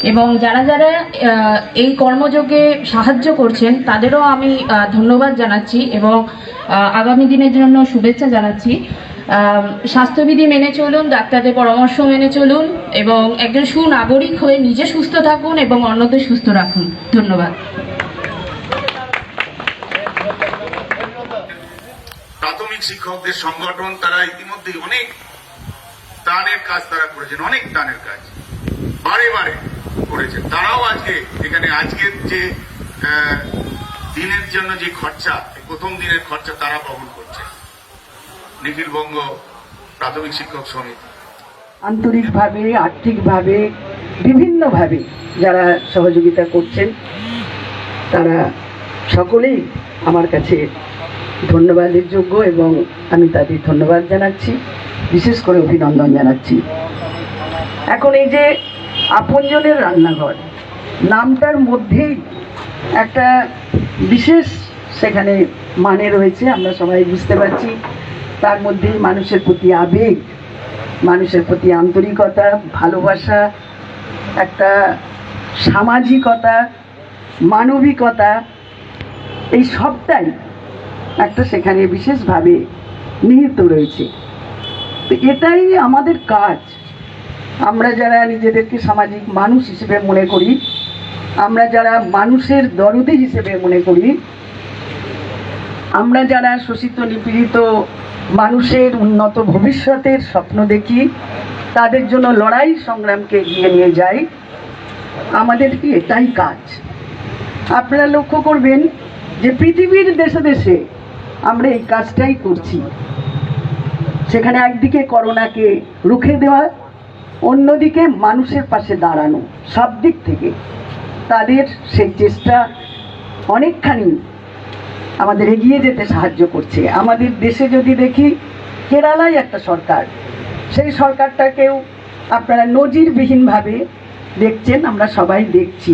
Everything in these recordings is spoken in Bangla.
এবং যারা যারা এই কর্মযোগে সাহায্য করছেন তাদেরও আমি ধন্যবাদ জানাচ্ছি এবং আগামী দিনের জন্য শুভেচ্ছা জানাচ্ছি। স্বাস্থ্যবিধি মেনে চলুন, ডাক্তারদের পরামর্শ মেনে চলুন এবং একজন সুনাগরিক হয়ে নিজে সুস্থ থাকুন এবং অন্যদের সুস্থ রাখুন। ধন্যবাদ। প্রাথমিক শিক্ষকদের সংগঠন তারা ইতিমধ্যে অনেক ত্রাণের কাজ তারা করেছেন, অনেক ত্রাণের কাজ বারে বারে করেছেন। তারাও আজকে এখানে আজকের যে দিনের জন্য যে খরচা, প্রথম দিনের খরচা তারা বহন করছে। নিখিলবঙ্গ প্রাথমিক শিক্ষক সমিতি আন্তরিকভাবে, আর্থিকভাবে, বিভিন্নভাবে যারা সহযোগিতা করছেন তারা সকলেই আমার কাছে ধন্যবাদের যোগ্য এবং আমি তাদের ধন্যবাদ জানাচ্ছি, বিশেষ করে অভিনন্দন জানাচ্ছি। এখন এই যে আপনজনের রান্নাঘর নামটার মধ্যেই একটা বিশেষ সেখানে মানে রয়েছে, আমরা সবাই বুঝতে পারছি। তার মধ্যেই মানুষের প্রতি আবেগ, মানুষের প্রতি আন্তরিকতা, ভালোবাসা, একটা সামাজিকতা, মানবিকতা, এই সবটাই একটা সেখানে বিশেষভাবে নিহিত রয়েছে। তো এটাই আমাদের কাজ। আমরা যারা নিজেদেরকে সামাজিক মানুষ হিসেবে মনে করি, আমরা যারা মানুষের দরদী হিসেবে মনে করি, আমরা যারা শোষিত নিপীড়িত মানুষের উন্নত ভবিষ্যতের স্বপ্ন দেখি, তাদের জন্য লড়াই সংগ্রামকে এগিয়ে নিয়ে যাই, আমাদের কি এটাই কাজ। আপনারা লক্ষ্য করবেন যে পৃথিবীর দেশে দেশে আমরা এই কাজটাই করছি। সেখানে একদিকে করোনাকে রুখে দেওয়া, অন্যদিকে মানুষের পাশে দাঁড়ানো, সব দিক থেকে তাদের সেই চেষ্টা অনেকখানি আমাদের এগিয়ে যেতে সাহায্য করছে। আমাদের দেশে যদি দেখি, কেরালায় একটা সরকার, সেই সরকারটাকেও আপনারা নজিরবিহীনভাবে দেখছেন, আমরা সবাই দেখছি।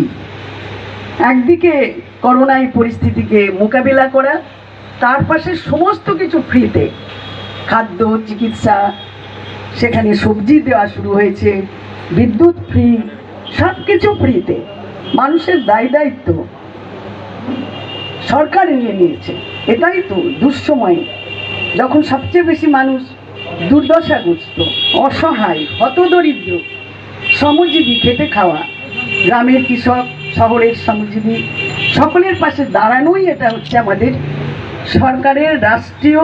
একদিকে করোনা এই পরিস্থিতিকে মোকাবিলা করা, তার পাশে সমস্ত কিছু ফ্রিতে, খাদ্য, চিকিৎসা, সেখানে সবজি দেওয়া শুরু হয়েছে, বিদ্যুৎ ফ্রি, সব কিছু ফ্রিতে। মানুষের দায় দায়িত্ব সরকার নিয়ে নিয়েছে। এটাই তো দুঃসময়ে, যখন সবচেয়ে বেশি মানুষ দুর্দশাগ্রস্ত, অসহায়, হতদরিদ্র, শ্রমজীবী, খেটে খাওয়া, গ্রামের কৃষক, শহরের শ্রমজীবী, সকলের পাশে দাঁড়ানোই এটা হচ্ছে আমাদের সরকারের রাষ্ট্রীয়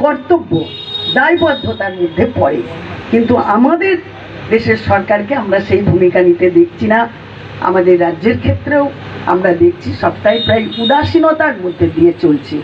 কর্তব্য, দায়বদ্ধতার মধ্যে পড়ে। কিন্তু আমাদের দেশের সরকারকে আমরা সেই ভূমিকা নিতে দেখছি না। আমাদের রাজ্যের ক্ষেত্রেও আমরা দেখছি সবটাই প্রায় উদাসীনতার মধ্যে দিয়ে চলছে।